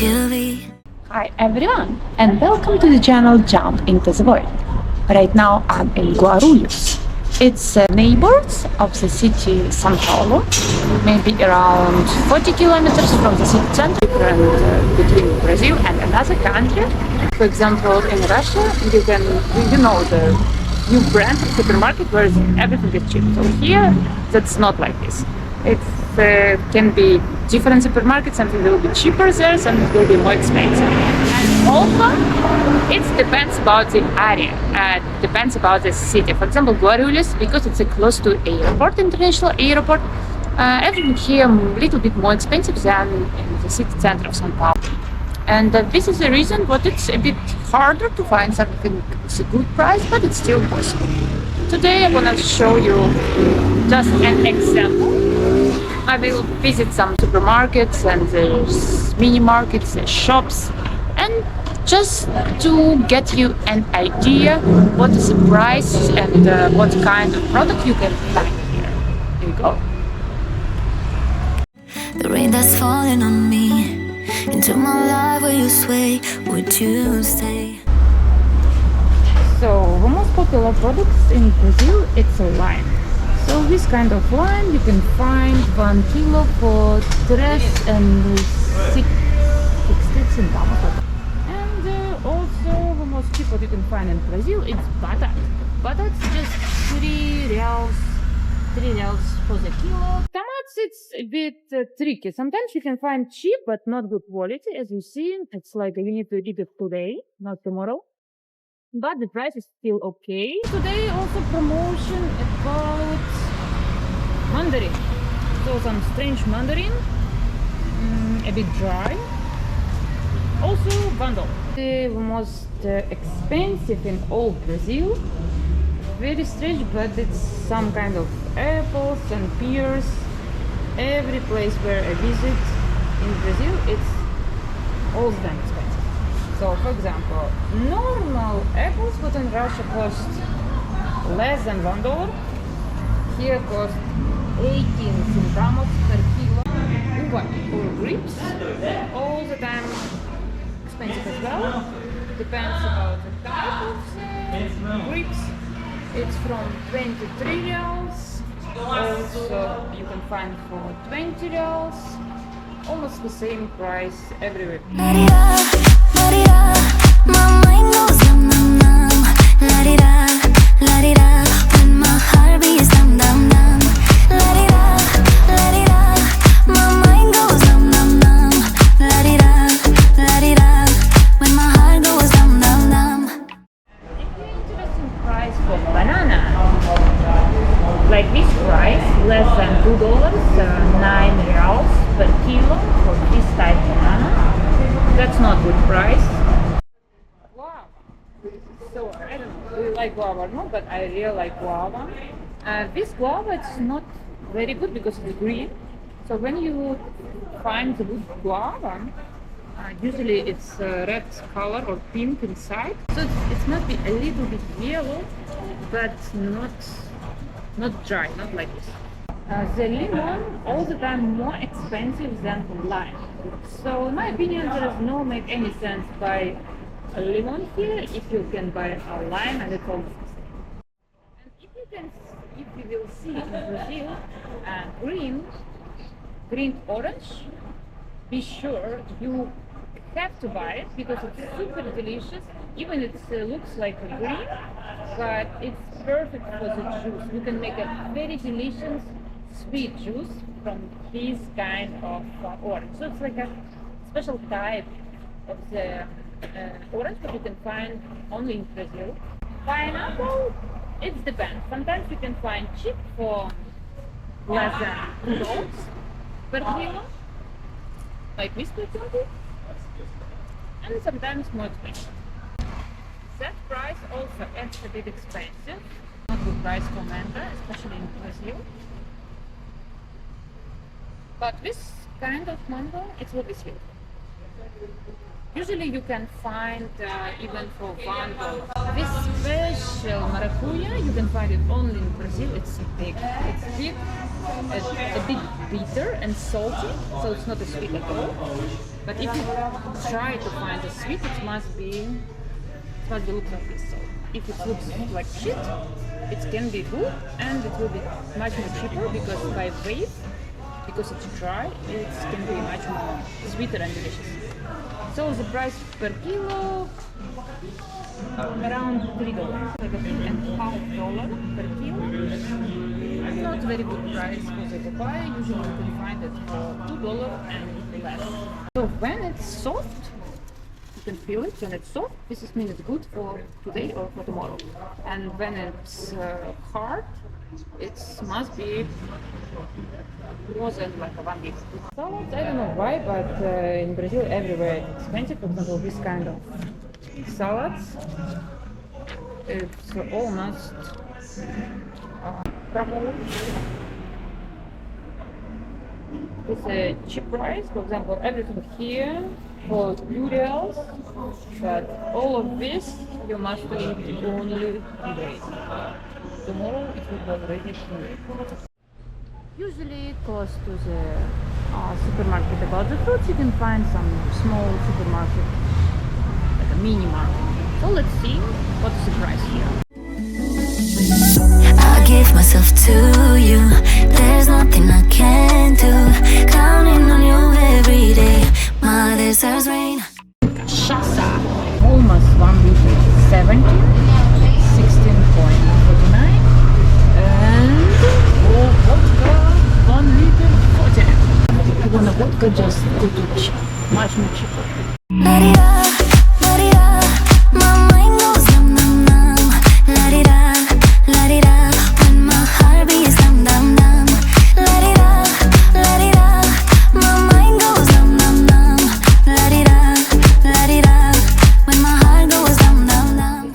Hi everyone, and welcome to the channel Jump into the World. Right now I'm in Guarulhos. It's neighbors of the city São Paulo, maybe around 40 kilometers from the city center, different between Brazil and another country. For example, in Russia, you know the new brand of supermarket where everything is cheap. So here, that's not like this. It can be different supermarkets, something will be cheaper there, something will be more expensive. And also, it depends about the area, depends about the city. For example, Guarulhos, because it's close to airport, international airport, everything here a little bit more expensive than in the city center of São Paulo. And this is the reason why it's a bit harder to find something with a good price, but it's still possible. Today I'm gonna show you just an example. I will visit some supermarkets and there's mini markets, shops, and just to get you an idea what is the price and what kind of product you can find here. Here you go. The rain that's falling on me, into my life will you sway, would you stay? So the most popular products in Brazil, it's a lime. So this kind of lime you can find 1 kilo for 3 and 60 centavos. And also the most cheap what you can find in Brazil, it's batat. Batat's just 3 reals for the kilo. Tomatoes, it's a bit tricky. Sometimes you can find cheap but not good quality. As you see, it's like you need to eat it today, not tomorrow. But the price is still okay. Today also promotion about mandarin. So some strange mandarin, a bit dry. Also bundle. The most expensive in all Brazil. Very strange, but it's some kind of apples and pears. Every place where I visit in Brazil, it's all the time expensive. So, for example, normal apples, what in Russia cost less than $1, here cost 18 centavos per kilo. Uva or grapes, all the time expensive as well. Depends about the type of grapes. It's from 23 reals. Also, you can find for 20 reals. Almost the same price everywhere. My mind goes dum dum dum, la di da, when my heart beats dum dum dum, la di da, my mind goes dum dum dum, la di da, when my heart goes dum dum dum. If you're interested in price for banana, like this price, less than $2, 9 reals per kilo for this type of banana, that's not good price. So I don't know, do you like guava or not, but I really like guava. This guava it's not very good because it's green. So when you find the good guava, usually it's red color or pink inside. So it must be a little bit yellow, but not dry, not like this. The lemon all the time more expensive than lime. So in my opinion, there is no make any sense buy a lemon here if you can buy a lime and it's almost the same. And if you will see in Brazil green orange, be sure you have to buy it because it's super delicious. Even it looks like a green, but it's perfect for the juice. You can make a very delicious sweet juice from this kind of orange. So it's like a special type of the orange that you can find only in Brazil. Pineapple, it depends. Sometimes you can find cheap for less than $2 per kilo, like this for example, and sometimes more expensive. That price also is a bit expensive, not good price for mango, especially in Brazil. But this kind of mango, it will be sweet. Usually you can find even for $1. This special maracuja, you can find it only in Brazil. It's big, a bit bitter and salty, so it's not a sweet at all. But if you try to find a sweet, it must look like this. So if it looks like shit, it can be good and it will be much more cheaper because by weight, because it's dry, it can be much more sweeter and delicious. So the price per kilo around $3, like $3.50 per kilo. Not very good price for the papaya. Usually you can find it for $2 and less. So when it's soft, you can feel it. When it's soft, this means it's good for today or for tomorrow. And when it's hard, it must be more than like a 1 week. Salads, I don't know why, but in Brazil everywhere it's expensive. For example, this kind of salads, it's almost it's a cheap price. For example, everything here for $2, but all of this you must eat only today. Tomorrow it will be already too. Usually close to the supermarket about the fruits you can find some small supermarket, like a mini market. So let's see what is the price here. I give myself to you. There's nothing I can't do. Counting on you every day. My desires rain. Cachaça, almost 1 liter, 17, 16.49, and vodka, 1 liter, 40. If you want a vodka, just go to cheap, much more cheaper. La-di-da, la-di-da. My mind goes num num num. La-di-da, la-di-da. When my heart beats dum dum dum. La-di-da, la-di-da. My mind goes num num num. La-di-da, la-di-da. When my heart goes dum dum dum.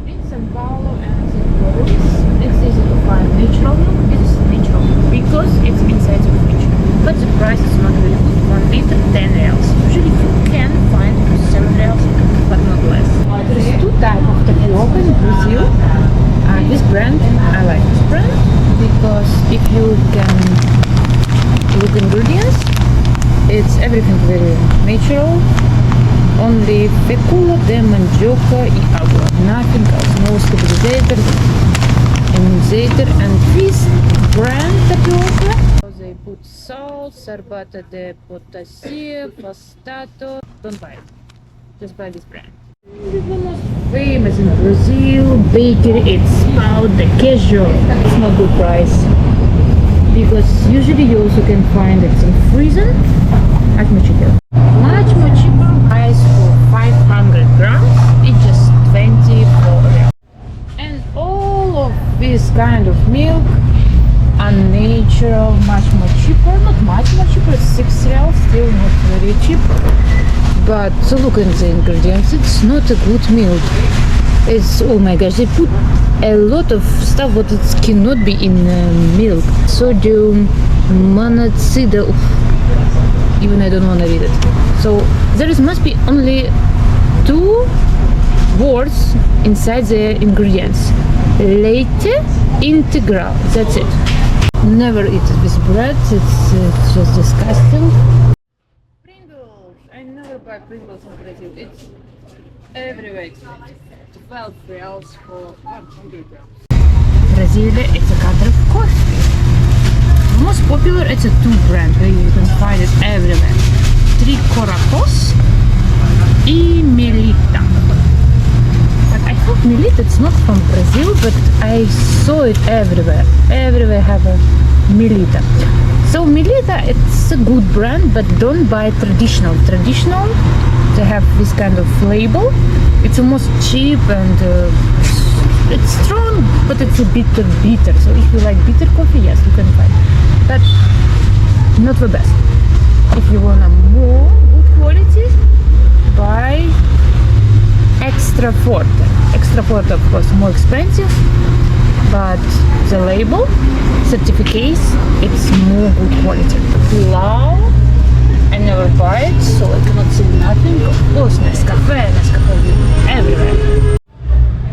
In São Paulo and in Florence, it's easy to find natural milk. This is natural milk because it's inside of nature. But the price is not very good. 1 liter, 10 reals. Usually you can find 7 reals, but not less. There is 2 types of tapioca in Brazil. This brand, I like this brand because if you can look ingredients, it's everything very natural. Only fecula de mandioca e agua. Nothing else. No stabilizer, and this brand tapioca. They put salt, sorbata de potasio, phosphato. Don't buy it. Just buy this brand. The most famous in Brazil bakery, it's called the Queijo. It's not good price because usually you also can find it in freezer. Much more cheaper. Much more cheaper price for 500 grams. It's just 24 reals. And all of this kind of milk are natural, much more cheaper. Not much more cheaper. 6 reals, still not very cheap. But to look at the ingredients, it's not a good milk. It's, oh my gosh, they put a lot of stuff what it cannot be in milk. Sodium monoxide. Even I don't want to read it. So there must be only 2 words inside the ingredients. Leite integral. That's it. Never eat this bread. It's just disgusting. I never buy Pringles in Brazil. It's everywhere expensive. 12 reals for 100 grams. Brazil, it's a country of coffee. The most popular, it's a 2 brand where you can find it everywhere. 3 Coracos and Melita. But I thought Melita it's not from Brazil, but I saw it everywhere. Everywhere have a Melita. So Melita, it's a good brand, but don't buy traditional. Traditional, they have this kind of label. It's almost cheap and it's strong, but it's a bit bitter. So if you like bitter coffee, yes, you can find. But not the best. If you want a more good quality, buy Extra Forte. Extra Forte, of course, more expensive, but the label, certificates, it's more good quality. Pilau, I never buy it, so I cannot see nothing. Of course, Nescafe everywhere.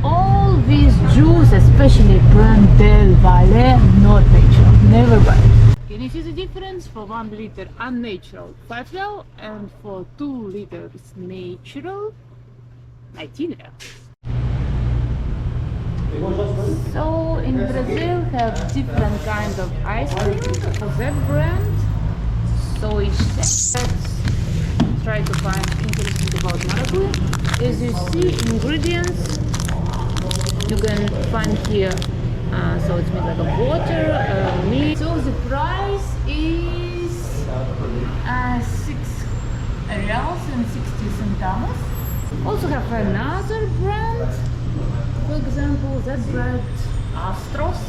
All these juice, especially brand Del Valle, not natural. Never buy it. Can you see the difference? difference: for 1 liter unnatural 5 real, and for 2 liters natural 19 real. So in Brazil have different kind of ice cream. For that brand, soy. Let's try to find interesting about maracuja. As you see, ingredients you can find here. So it's made like a water, milk. So the price is 6 reals and 60 centavos. Also have another brand. For example, that brand Astros,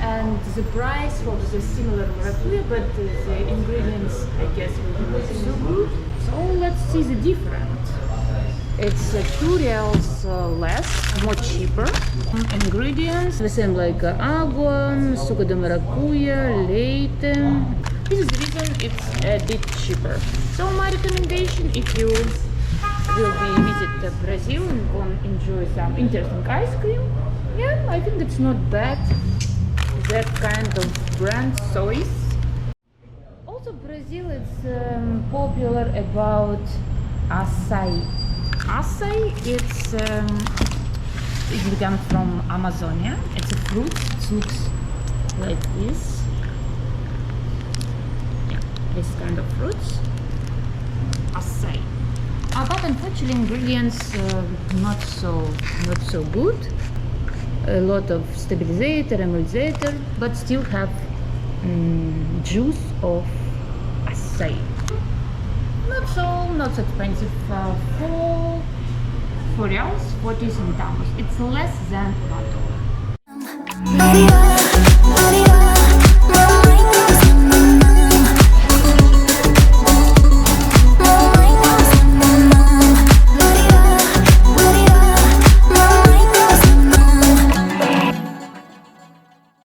and the price was the similar maracuja, but the ingredients, I guess, will be not so good. So let's see the difference. It's 2 reals less, more cheaper. Ingredients the same like agua, suco de maracuja, leite. This is the reason it's a bit cheaper. So my recommendation, if you will be visit Brazil and want to enjoy some interesting ice cream, yeah, I think it's not bad. That kind of brand soys. Also, Brazil is popular about açaí. Açaí, it comes from Amazonia. It's a fruit. It looks like this. Yeah, this kind of fruits. Açaí. But unfortunately, ingredients not so good. A lot of stabilizer, emulsifier, but still have juice of açaí. Not so expensive. For reals, 40 centavos. It's less than $1.